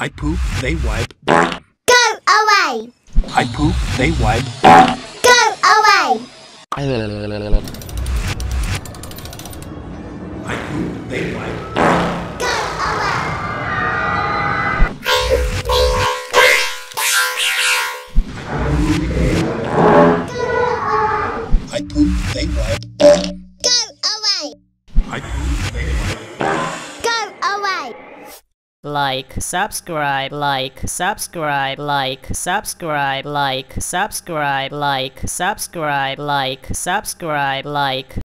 I poop, they wipe. Go away! I poop, they wipe. Go away! I poop, they wipe. Go away! I poop, they wipe. Go away! I poop, they wipe. Go away! Like, subscribe, like, subscribe, like, subscribe, like, subscribe, like, subscribe, like, subscribe, like.